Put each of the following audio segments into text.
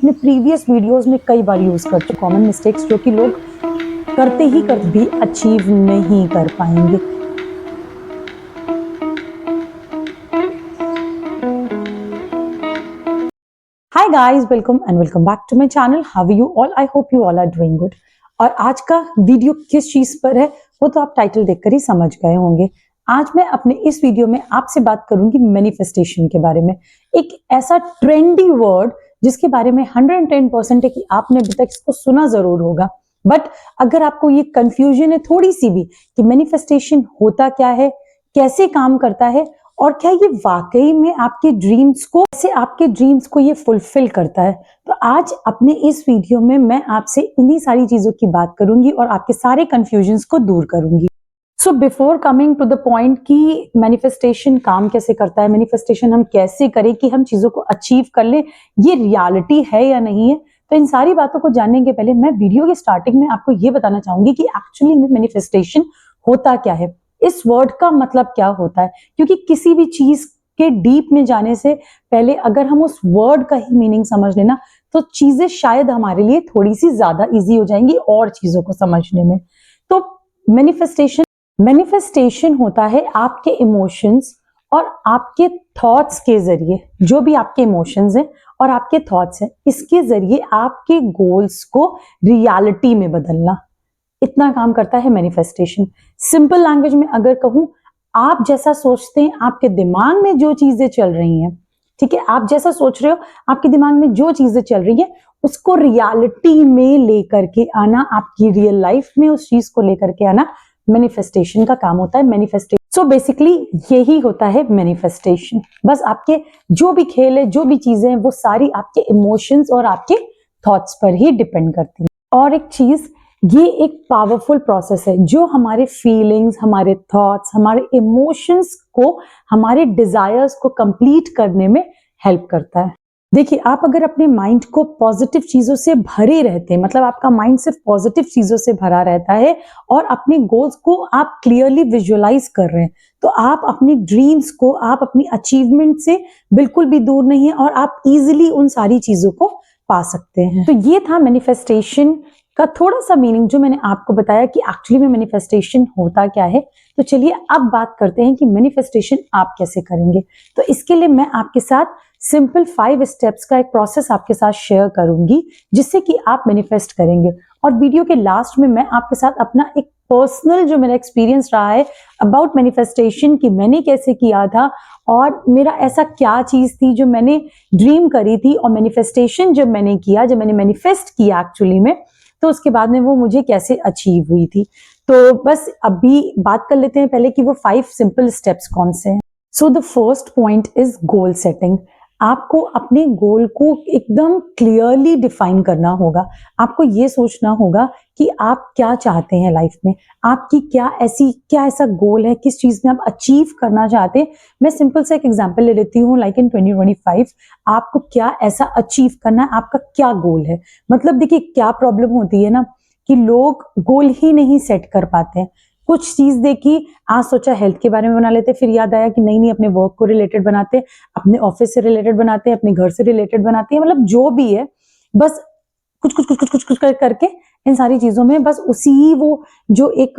अपने previous videos में कई बार यूज कर चुके कॉमन मिस्टेक्स जो कि लोग करते ही करते भी अचीव नहीं कर पाएंगे। Hi guys, welcome and welcome back to my channel. How are you all? I hope you all are doing good. और आज का वीडियो किस चीज पर है वो तो आप टाइटल देखकर ही समझ गए होंगे। आज मैं अपने इस वीडियो में आपसे बात करूंगी मैनिफेस्टेशन के बारे में, एक ऐसा ट्रेंडी वर्ड जिसके बारे में 110% है कि आपने अभी तक इसको सुना जरूर होगा। बट अगर आपको ये कंफ्यूजन है थोड़ी सी भी कि मैनिफेस्टेशन होता क्या है, कैसे काम करता है और क्या ये वाकई में आपके ड्रीम्स को ये फुलफिल करता है, तो आज अपने इस वीडियो में मैं आपसे इन्हीं सारी चीजों की बात करूंगी और आपके सारे कंफ्यूजन्स को दूर करूंगी। So before coming to the point कि मैनिफेस्टेशन काम कैसे करता है, मैनिफेस्टेशन हम कैसे करें कि हम चीजों को अचीव कर ले, ये रियलिटी है या नहीं है, तो इन सारी बातों को जानने के पहले मैं वीडियो के स्टार्टिंग में आपको ये बताना चाहूंगी कि एक्चुअली में मैनिफेस्टेशन होता क्या है, इस वर्ड का मतलब क्या होता है। क्योंकि किसी भी चीज के डीप में जाने से पहले अगर हम उस वर्ड का ही मीनिंग समझ लेना तो चीजें शायद हमारे लिए थोड़ी सी ज्यादा इजी हो जाएंगी और चीजों को समझने में। तो मैनिफेस्टेशन होता है आपके इमोशंस और आपके थॉट्स के जरिए, जो भी आपके इमोशंस हैं और आपके थॉट्स हैं, इसके जरिए आपके गोल्स को रियलिटी में बदलना, इतना काम करता है मैनिफेस्टेशन। सिंपल लैंग्वेज में अगर कहूं, आप जैसा सोचते हैं, आपके दिमाग में जो चीजें चल रही हैं, ठीक है, आप जैसा सोच रहे हो आपके दिमाग में जो चीजें चल रही है उसको रियलिटी में लेकर के आना, आपकी रियल लाइफ में उस चीज को लेकर के आना मैनिफेस्टेशन का काम होता है। मैनिफेस्टेशन सो बेसिकली यही होता है मैनिफेस्टेशन। बस आपके जो भी खेल है, जो भी चीजें हैं, वो सारी आपके इमोशंस और आपके थॉट्स पर ही डिपेंड करती हैं। और एक चीज, ये एक पावरफुल प्रोसेस है जो हमारे फीलिंग्स, हमारे थॉट्स, हमारे इमोशंस को, हमारे डिजायर्स को कंप्लीट करने में हेल्प करता है। देखिए, आप अगर अपने माइंड को पॉजिटिव चीजों से भरे रहते हैं, मतलब आपका माइंड सिर्फ पॉजिटिव चीजों से भरा रहता है और अपने गोल्स को आप क्लियरली विजुअलाइज कर रहे हैं, तो आप अपनी ड्रीम्स को, आप अपनी अचीवमेंट से बिल्कुल भी दूर नहीं है और आप इजिली उन सारी चीजों को पा सकते हैं। तो ये था मैनिफेस्टेशन का थोड़ा सा मीनिंग जो मैंने आपको बताया कि एक्चुअली में मैनिफेस्टेशन होता क्या है। तो चलिए अब बात करते हैं कि मैनिफेस्टेशन आप कैसे करेंगे। तो इसके लिए मैं आपके साथ सिंपल 5 स्टेप्स का एक प्रोसेस आपके साथ शेयर करूंगी जिससे कि आप मैनिफेस्ट करेंगे। और वीडियो के लास्ट में मैं आपके साथ अपना एक पर्सनल जो मेरा एक्सपीरियंस रहा है अबाउट मैनिफेस्टेशन, कि मैंने कैसे किया था और मेरा ऐसा क्या चीज थी जो मैंने ड्रीम करी थी और मैनिफेस्टेशन जब मैंने किया, जब मैंने मैनिफेस्ट किया एक्चुअली में, तो उसके बाद में वो मुझे कैसे अचीव हुई थी। तो बस अभी बात कर लेते हैं पहले कि वो 5 सिंपल स्टेप्स कौन से हैं। So the first point is goal setting. आपको अपने गोल को एकदम क्लियरली डिफाइन करना होगा। आपको ये सोचना होगा कि आप क्या चाहते हैं लाइफ में, आपकी क्या ऐसा गोल है, किस चीज में आप अचीव करना चाहते हैं। मैं सिंपल सा एक एग्जांपल ले लेती हूँ, लाइक इन 2025 आपको क्या ऐसा अचीव करना है, आपका क्या गोल है। मतलब देखिए, क्या प्रॉब्लम होती है ना कि लोग गोल ही नहीं सेट कर पाते हैं। कुछ चीज देखी, आज सोचा हेल्थ के बारे में बना लेते, फिर याद आया कि नहीं अपने वर्क को रिलेटेड बनाते, अपने ऑफिस से रिलेटेड बनाते हैं, अपने घर से रिलेटेड बनाते हैं, मतलब जो भी है, बस कुछ करके इन सारी चीजों में बस उसी वो जो एक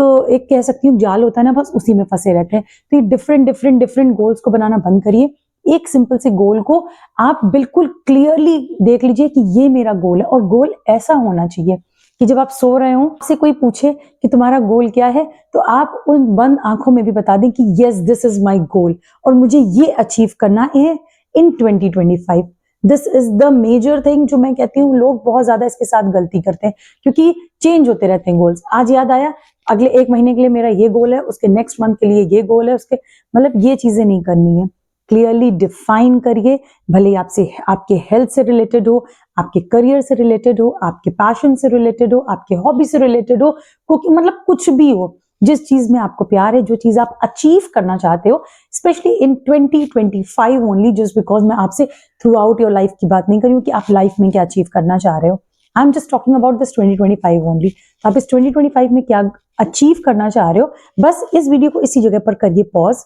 कह सकती हूँ जाल होता है ना, बस उसी में फंसे रहते हैं। तो ये डिफरेंट गोल्स को बनाना बंद करिए। एक सिंपल से गोल को आप बिल्कुल क्लियरली देख लीजिए कि ये मेरा गोल है, और गोल ऐसा होना चाहिए कि जब आप सो रहे हो, आपसे कोई पूछे कि तुम्हारा गोल क्या है, तो आप उन बंद आंखों में भी बता दें कि yes, this is my goal और मुझे ये अचीव करना है in 2025। This is the major thing जो मैं कहती हूँ। लोग बहुत ज्यादा इसके साथ गलती करते हैं क्योंकि चेंज होते रहते हैं गोल्स। आज याद आया, अगले 1 महीने के लिए मेरा ये गोल है, उसके नेक्स्ट मंथ के लिए ये गोल है, उसके मतलब ये चीजें नहीं करनी है। क्लियरली डिफाइन करिए, भले आपसे आपके हेल्थ से रिलेटेड हो, आपके करियर से रिलेटेड हो, आपके पैशन से रिलेटेड हो, आपके हॉबी से रिलेटेड हो, कुकिंग, मतलब कुछ भी हो, जिस चीज में आपको प्यार है, जो चीज आप अचीव करना चाहते हो, specially in 2025 only, just because मैं आपसे थ्रू आउट योर लाइफ की बात नहीं कर रही हूँ कि आप लाइफ में क्या अचीव करना चाह रहे हो। I am just talking about this 2025 only. तो आप इस 2025 में क्या अचीव करना चाह रहे हो, बस इस वीडियो को इसी जगह पर करिए पॉज,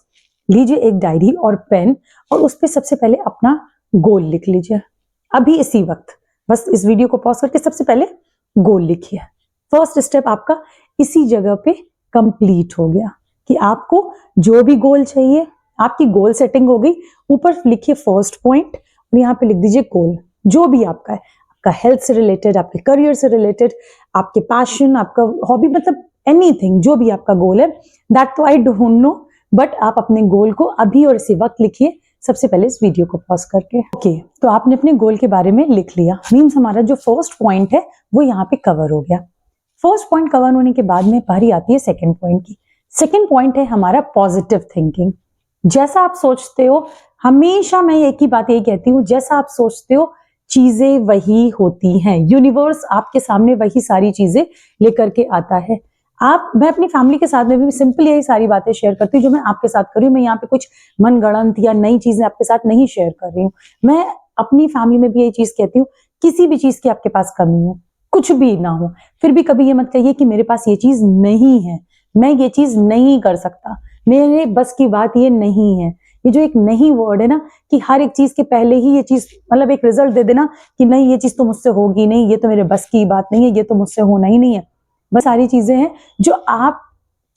लीजिए एक डायरी और पेन और उस पर सबसे पहले अपना गोल लिख लीजिए अभी इसी वक्त। बस इस वीडियो को पॉज करके सबसे पहले गोल लिखिए। फर्स्ट स्टेप आपका इसी जगह पे कंप्लीट हो गया कि आपको जो भी गोल चाहिए, आपकी गोल सेटिंग हो गई। ऊपर लिखिए फर्स्ट पॉइंट और यहाँ पे लिख दीजिए गोल, जो भी आपका है, आपका हेल्थ से रिलेटेड, आपके करियर से रिलेटेड, आपके पैशन, आपका हॉबी, मतलब एनीथिंग, जो भी आपका गोल है। दैट तो आई डोंट नो, बट आप अपने गोल को अभी और इसी वक्त लिखिए, सबसे पहले इस वीडियो को पॉज करके। ओके, तो आपने अपने गोल के बारे में लिख लिया, मीन्स हमारा जो फर्स्ट पॉइंट है वो यहाँ पे कवर हो गया। फर्स्ट पॉइंट कवर होने के बाद में बारी आती है सेकंड पॉइंट की। सेकंड पॉइंट है हमारा पॉजिटिव थिंकिंग। जैसा आप सोचते हो, हमेशा मैं एक ही बात यही कहती हूँ, जैसा आप सोचते हो चीजें वही होती हैं। यूनिवर्स आपके सामने वही सारी चीजें लेकर के आता है। मैं अपनी फैमिली के साथ में भी सिंपल यही सारी बातें शेयर करती हूँ जो मैं आपके साथ कर रही हूँ। मैं यहाँ पे कुछ मनगढ़ंत या नई चीजें आपके साथ नहीं शेयर कर रही हूँ। मैं अपनी फैमिली में भी यही चीज कहती हूँ, किसी भी चीज की आपके पास कमी हो, कुछ भी ना हो, फिर भी कभी ये मत कहिए कि मेरे पास ये चीज नहीं है, मैं ये चीज नहीं कर सकता, मेरे बस की बात ये नहीं है। ये जो एक नहीं वर्ड है ना, कि हर एक चीज के पहले ही ये चीज मतलब एक रिजल्ट दे देना कि नहीं ये चीज तो मुझसे होगी नहीं, ये तो मेरे बस की बात नहीं है, ये तो मुझसे होना ही नहीं है। बस सारी चीजें हैं जो आप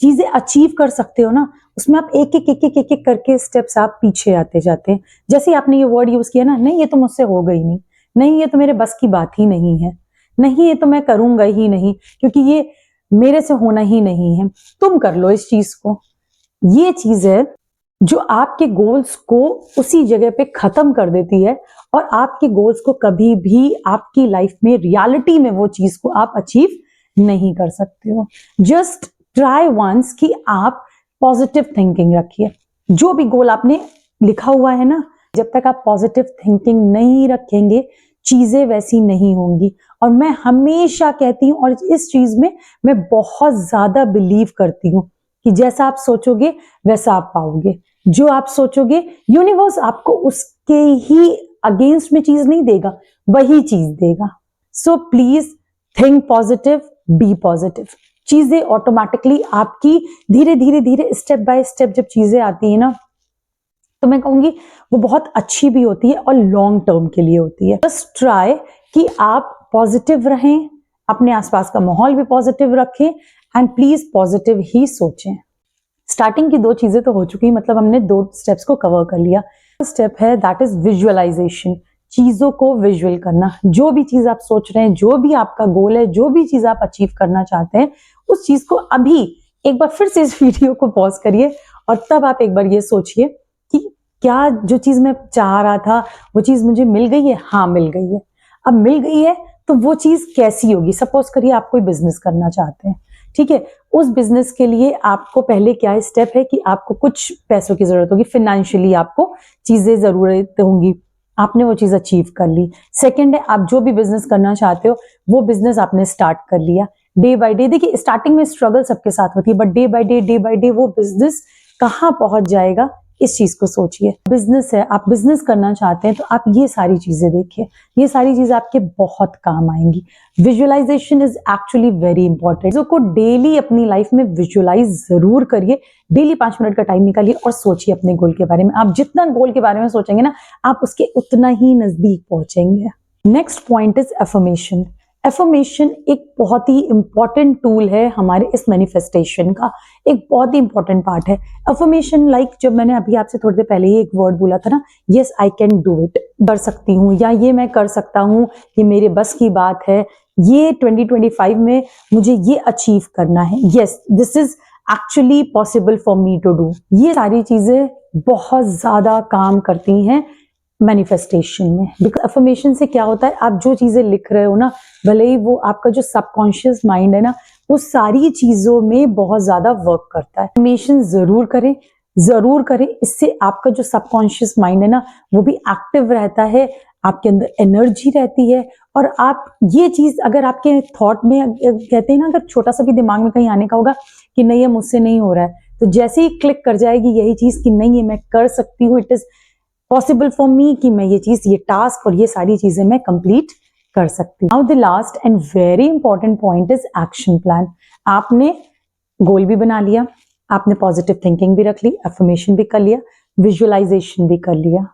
चीजें अचीव कर सकते हो ना, उसमें आप एक एक एक एक एक एक करके स्टेप्स आप पीछे आते जाते हैं। जैसे आपने ये वर्ड यूज किया ना, नहीं ये तो मुझसे होगा ही नहीं, नहीं ये तो मेरे बस की बात ही नहीं है, नहीं ये तो मैं करूंगा ही नहीं, क्योंकि ये मेरे से होना ही नहीं है। तुम कर लो इस चीज को। ये चीज है जो आपके गोल्स को उसी जगह पे खत्म कर देती है और आपके गोल्स को कभी भी आपकी लाइफ में रियलिटी में वो चीज को आप अचीव नहीं कर सकते हो। जस्ट ट्राई वंस कि आप पॉजिटिव थिंकिंग रखिए। जो भी गोल आपने लिखा हुआ है ना, जब तक आप पॉजिटिव थिंकिंग नहीं रखेंगे चीजें वैसी नहीं होंगी। और मैं हमेशा कहती हूँ, और इस चीज में मैं बहुत ज्यादा बिलीव करती हूँ कि जैसा आप सोचोगे वैसा आप पाओगे। जो आप सोचोगे यूनिवर्स आपको उसके ही अगेंस्ट में चीज नहीं देगा, वही चीज देगा। So please think positive, be positive. चीजें ऑटोमेटिकली आपकी धीरे धीरे धीरे स्टेप बाय स्टेप जब चीजें आती है ना, तो मैं कहूंगी वो बहुत अच्छी भी होती है और लॉन्ग टर्म के लिए होती है। बस ट्राई कि आप पॉजिटिव रहें, अपने आसपास का माहौल भी पॉजिटिव रखें एंड प्लीज पॉजिटिव ही सोचें। स्टार्टिंग की दो चीजें तो हो चुकी, मतलब हमने दो स्टेप्स को कवर कर लिया। स्टेप है दैट इज विजुअलाइजेशन, चीजों को विजुअल करना। जो भी चीज आप सोच रहे हैं, जो भी आपका गोल है, जो भी चीज आप अचीव करना चाहते हैं, उस चीज को अभी एक बार फिर से इस वीडियो को पॉज करिए और तब आप एक बार ये सोचिए कि क्या जो चीज मैं चाह रहा था वो चीज मुझे मिल गई है? हाँ मिल गई है। अब मिल गई है तो वो चीज कैसी होगी? सपोज करिए आप कोई बिजनेस करना चाहते हैं, ठीक है। उस बिजनेस के लिए आपको पहले क्या स्टेप है कि आपको कुछ पैसों की जरूरत होगी, फाइनेंशियली आपको चीजें जरूरत होंगी, आपने वो चीज अचीव कर ली। सेकंड है, आप जो भी बिजनेस करना चाहते हो वो बिजनेस आपने स्टार्ट कर लिया। डे बाय डे, देखिए स्टार्टिंग में स्ट्रगल सबके साथ होती है, बट डे बाय डे वो बिजनेस कहाँ पहुंच जाएगा, इस चीज को सोचिए। बिजनेस है, आप बिजनेस करना चाहते हैं तो आप ये सारी चीजें देखिए, ये सारी चीजें आपके बहुत काम आएंगी। Visualisation is actually very important. को डेली अपनी लाइफ में विजुअलाइज जरूर करिए। डेली 5 मिनट का टाइम निकालिए और सोचिए अपने गोल के बारे में। आप जितना गोल के बारे में सोचेंगे ना, आप उसके उतना ही नजदीक पहुंचेंगे। Next point is affirmation. Affirmation एक बहुत ही इंपॉर्टेंट टूल है हमारे इस मैनिफेस्टेशन का, एक बहुत ही इंपॉर्टेंट पार्ट है एफर्मेशन। लाइक जब मैंने अभी आपसे थोड़ी देर पहले ही एक वर्ड बोला था ना, yes I can do it, कर सकती हूँ, या ये मैं कर सकता हूँ, ये मेरे बस की बात है, ये 2025 में मुझे ये अचीव करना है, yes this is actually possible for me to do. ये सारी चीजें बहुत ज्यादा काम करती हैं मैनिफेस्टेशन में। बिकॉज अफर्मेशन से क्या होता है, आप जो चीजें लिख रहे हो ना, भले ही वो आपका जो सबकॉन्शियस माइंड है ना, वो सारी चीजों में बहुत ज्यादा वर्क करता है। अफर्मेशन जरूर करें, जरूर करें। इससे आपका जो सबकॉन्शियस माइंड है ना, वो भी एक्टिव रहता है, आपके अंदर एनर्जी रहती है। और आप ये चीज अगर आपके थॉट में कहते हैं ना, अगर छोटा सा भी दिमाग में कहीं आने का होगा कि नहीं ये मुझसे नहीं हो रहा है, तो जैसे ही क्लिक कर जाएगी यही चीज कि नहीं ये मैं कर सकती हूँ, इट इज पॉसिबल फॉर मी, कि मैं ये चीज, ये टास्क और ये सारी चीजें मैं कंप्लीट कर सकती हूँ। Now the last and very important point is action plan. आपने गोल भी बना लिया, आपने पॉजिटिव थिंकिंग भी रख ली, अफर्मेशन भी कर लिया, विजुअलाइजेशन भी कर लिया।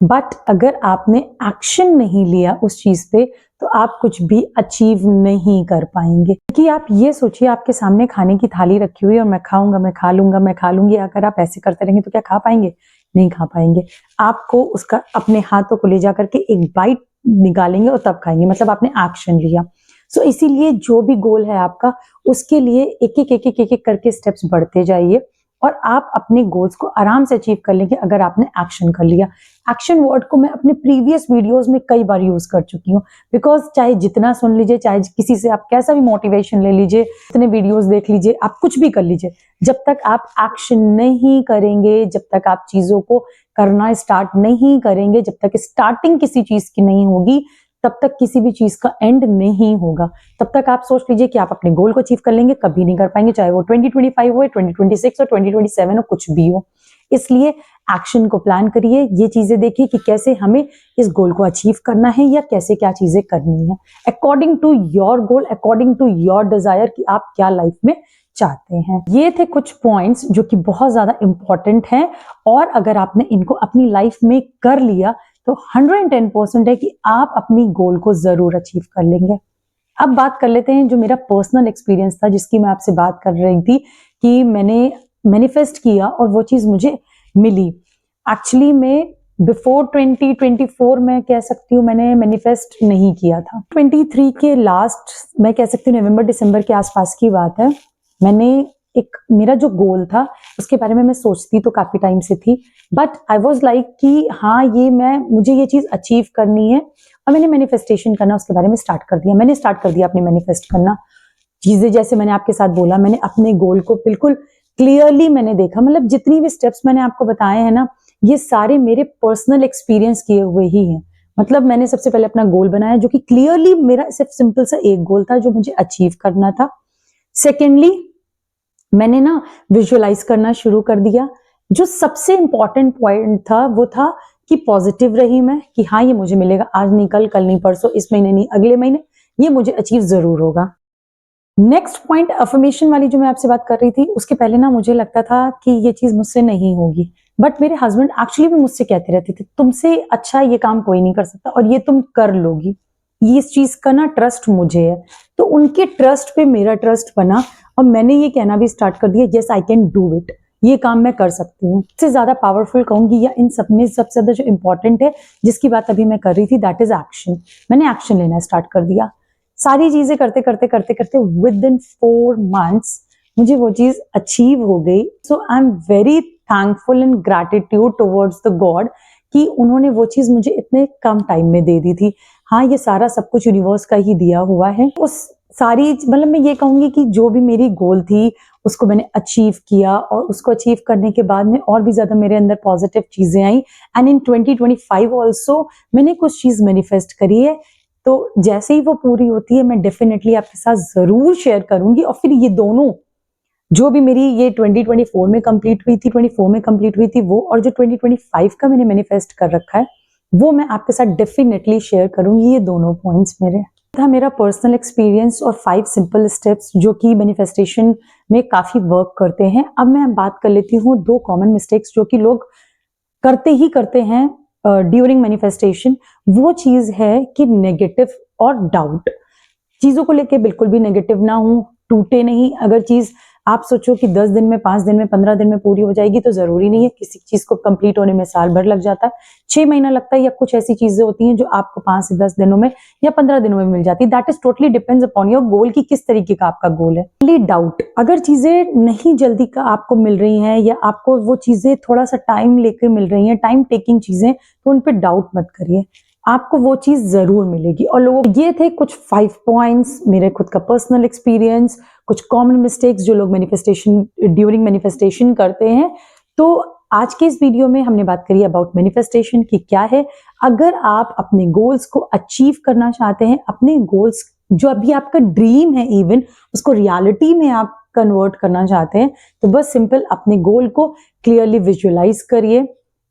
बट अगर आपने एक्शन नहीं लिया उस चीज पे तो आप कुछ भी अचीव नहीं कर पाएंगे। क्योंकि आप ये सोचिए, आपके सामने खाने की थाली रखी हुई है और मैं खाऊंगा, मैं खा लूंगा, मैं खा लूंगी, अगर आप ऐसे करते रहेंगे तो क्या खा पाएंगे? नहीं खा पाएंगे। आपको उसका अपने हाथों को ले जा करके एक बाइट निकालेंगे और तब खाएंगे, मतलब आपने एक्शन लिया। सो इसीलिए जो भी गोल है आपका, उसके लिए एक एक एक एक एक एक करके स्टेप्स बढ़ते जाइए और आप अपने गोल्स को आराम से अचीव कर लेंगे अगर आपने एक्शन कर लिया। एक्शन वर्ड को मैं अपने प्रीवियस वीडियोस में कई बार यूज कर चुकी हूँ, बिकॉज चाहे जितना सुन लीजिए, चाहे किसी से आप कैसा भी मोटिवेशन ले लीजिए, इतने वीडियोस देख लीजिए, आप कुछ भी कर लीजिए, जब तक आप एक्शन नहीं करेंगे, जब तक आप चीजों को करना स्टार्ट नहीं करेंगे, जब तक स्टार्टिंग किसी चीज की नहीं होगी, तब तक किसी भी चीज का एंड नहीं होगा। तब तक आप सोच लीजिए कि आप अपने गोल को अचीव कर लेंगे, कभी नहीं कर पाएंगे, चाहे वो 2025 हो, 2026 हो, 2027 हो, कुछ भी हो। इसलिए एक्शन को प्लान करिए, ये चीजें देखिए कि कैसे हमें इस गोल को अचीव करना है या कैसे क्या चीजें करनी है, according to your goal, according to your desire कि आप क्या लाइफ में चाहते हैं। ये थे कुछ पॉइंट्स जो कि बहुत ज्यादा इंपॉर्टेंट हैं और अगर आपने इनको अपनी लाइफ में कर लिया तो 110% है कि आप अपनी गोल को जरूर अचीव कर लेंगे। अब बात कर लेते हैं जो मेरा पर्सनल एक्सपीरियंस था, जिसकी मैं आपसे बात कर रही थी कि मैंने मैनिफेस्ट किया और वो चीज मुझे मिली। एक्चुअली में बिफोर 2024 मैं कह सकती हूँ मैंने मैनिफेस्ट नहीं किया था। 23 के लास्ट, मैं कह सकती हूँ नवंबर दिसंबर के आसपास की बात है, मैंने एक मेरा जो गोल था उसके बारे में मैं सोचती तो काफी टाइम से थी, बट आई वॉज लाइक कि हाँ ये मुझे ये चीज अचीव करनी है और मैंने मैनिफेस्टेशन करना उसके बारे में स्टार्ट कर दिया। मैंने स्टार्ट कर दिया अपने मैनिफेस्ट करना चीजें, जैसे मैंने आपके साथ बोला, मैंने अपने गोल को बिल्कुल क्लियरली मैंने देखा, मतलब जितनी भी स्टेप्स मैंने आपको बताए हैं ना, ये सारे मेरे पर्सनल एक्सपीरियंस किए हुए ही हैं। मतलब मैंने सबसे पहले अपना गोल बनाया जो कि क्लियरली मेरा सिर्फ सिंपल सा एक गोल था जो मुझे अचीव करना था। सेकेंडली मैंने ना विजुअलाइज करना शुरू कर दिया। जो सबसे इंपॉर्टेंट पॉइंट था वो था कि पॉजिटिव रही मैं कि हाँ ये मुझे मिलेगा, आज नहीं कल नहीं परसों, इस महीने नहीं अगले महीने, ये मुझे अचीव जरूर होगा। नेक्स्ट पॉइंट अफर्मेशन वाली जो मैं आपसे बात कर रही थी, उसके पहले ना मुझे लगता था कि ये चीज मुझसे नहीं होगी, बट मेरे हस्बैंड एक्चुअली भी मुझसे कहते रहते थे तुमसे अच्छा ये काम कोई नहीं कर सकता और ये तुम कर लोगी, ये इस चीज का ना ट्रस्ट मुझे है। तो उनके ट्रस्ट पे मेरा ट्रस्ट बना और मैंने ये कहना भी स्टार्ट कर दिया, yes I can do it, ये काम मैं कर सकती हूँ। इससे ज्यादा पावरफुल कहूंगी या इन सब में सबसे ज्यादा जो इंपॉर्टेंट है जिसकी बात अभी मैं कर रही थी, दैट इज एक्शन। मैंने एक्शन लेना स्टार्ट कर दिया। सारी चीजें करते करते करते करते विद इन 4 months मुझे वो चीज अचीव हो गई। So I am very thankful and gratitude towards the God कि उन्होंने वो चीज मुझे इतने कम टाइम में दे दी थी। हाँ ये सारा सब कुछ यूनिवर्स का ही दिया हुआ है। उस सारी मतलब मैं ये कहूंगी कि जो भी मेरी गोल थी उसको मैंने अचीव किया और उसको अचीव करने के बाद में और भी ज्यादा मेरे अंदर पॉजिटिव चीजें आई एंड इन 2025 ऑल्सो मैंने कुछ चीज मैनिफेस्ट करी है। तो जैसे ही वो पूरी होती है मैं डेफिनेटली आपके साथ जरूर शेयर करूंगी। और फिर ये दोनों जो भी मेरी ये 2024 में कंप्लीट हुई थी, 24 में कंप्लीट हुई थी वो, और जो 2025 का मैंने मैनिफेस्ट कर रखा है वो मैं आपके साथ डेफिनेटली शेयर करूंगी। ये दोनों पॉइंट्स मेरे था मेरा पर्सनल एक्सपीरियंस और 5 सिंपल स्टेप्स जो कि मैनिफेस्टेशन में काफी वर्क करते हैं। अब मैं बात कर लेती हूँ 2 कॉमन मिस्टेक्स जो कि लोग करते हैं ड्यूरिंग मैनिफेस्टेशन। वो चीज है कि नेगेटिव और डाउट। चीजों को लेके बिल्कुल भी नेगेटिव ना हो, टूटे नहीं। अगर चीज आप सोचो कि 10 दिन में, 5 दिन में, 15 दिन में पूरी हो जाएगी तो जरूरी नहीं है। किसी चीज को कंप्लीट होने में साल भर लग जाता है, 6 महीना लगता है, या कुछ ऐसी चीजें होती हैं जो आपको 5 से 10 दिनों में या 15 दिनों में मिल जाती है। That is totally depends upon your goal कि किस तरीके का आपका गोल है। डाउट, अगर चीजें नहीं जल्दी का आपको मिल रही हैं या आपको वो चीजें थोड़ा सा टाइम लेकर मिल रही हैं, टाइम टेकिंग चीजें, तो उन पर डाउट मत करिए, आपको वो चीज जरूर मिलेगी। और लोगों, ये थे कुछ 5 पॉइंट्स मेरे खुद का पर्सनल एक्सपीरियंस, कुछ कॉमन मिस्टेक्स जो लोग मैनिफेस्टेशन ड्यूरिंग मैनिफेस्टेशन करते हैं। तो आज के इस वीडियो में हमने बात करी अबाउट मैनिफेस्टेशन की क्या है। अगर आप अपने गोल्स को अचीव करना चाहते हैं, अपने गोल्स जो अभी आपका ड्रीम है इवन उसको रियलिटी में आप कन्वर्ट करना चाहते हैं, तो बस सिंपल अपने गोल को क्लियरली विजुअलाइज करिए,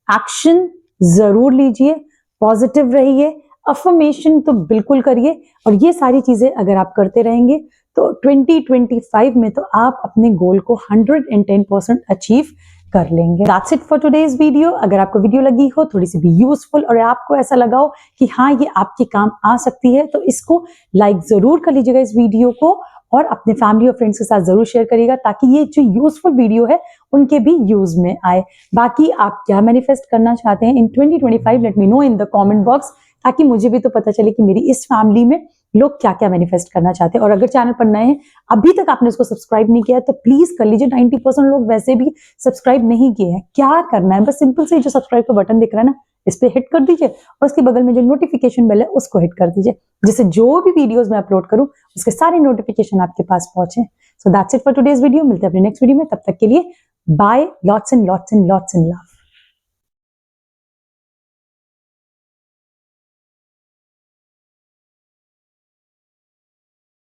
एक्शन जरूर लीजिए, पॉजिटिव रहिए, अफर्मेशन तो बिल्कुल करिए। और ये सारी चीजें अगर आप करते रहेंगे तो 2025 में तो आप अपने गोल को 110% अचीव कर लेंगे। That's it for today's video। अगर आपको वीडियो लगी हो थोड़ी सी भी यूजफुल और आपको ऐसा लगा हो कि हाँ ये आपके काम आ सकती है, तो इसको लाइक जरूर कर लीजिएगा इस वीडियो को, और अपने फैमिली और फ्रेंड्स के साथ जरूर शेयर करिएगा ताकि ये जो यूजफुल वीडियो है उनके भी यूज में आए। बाकी आप क्या मैनिफेस्ट करना चाहते हैं इन 2025, let me know in the comment box, ताकि मुझे भी तो पता चले कि मेरी इस फैमिली में लोग क्या क्या मैनिफेस्ट करना चाहते हैं। और अगर चैनल पर नए हैं, अभी तक आपने उसको सब्सक्राइब नहीं किया है, तो प्लीज कर लीजिए। 90% लोग वैसे भी सब्सक्राइब नहीं किए हैं। क्या करना है, बस सिंपल से जो सब्सक्राइब का बटन दिख रहा है ना, इस पे हिट कर दीजिए और उसके बगल में जो नोटिफिकेशन बेल है उसको हिट कर दीजिए, जिससे जो भी वीडियोस मैं अपलोड करूं उसके सारे नोटिफिकेशन आपके पास पहुंचे। So that's it for today's video. मिलते हैं अपने नेक्स्ट वीडियो में, तब तक के लिए bye. Lots and lots and lots and love.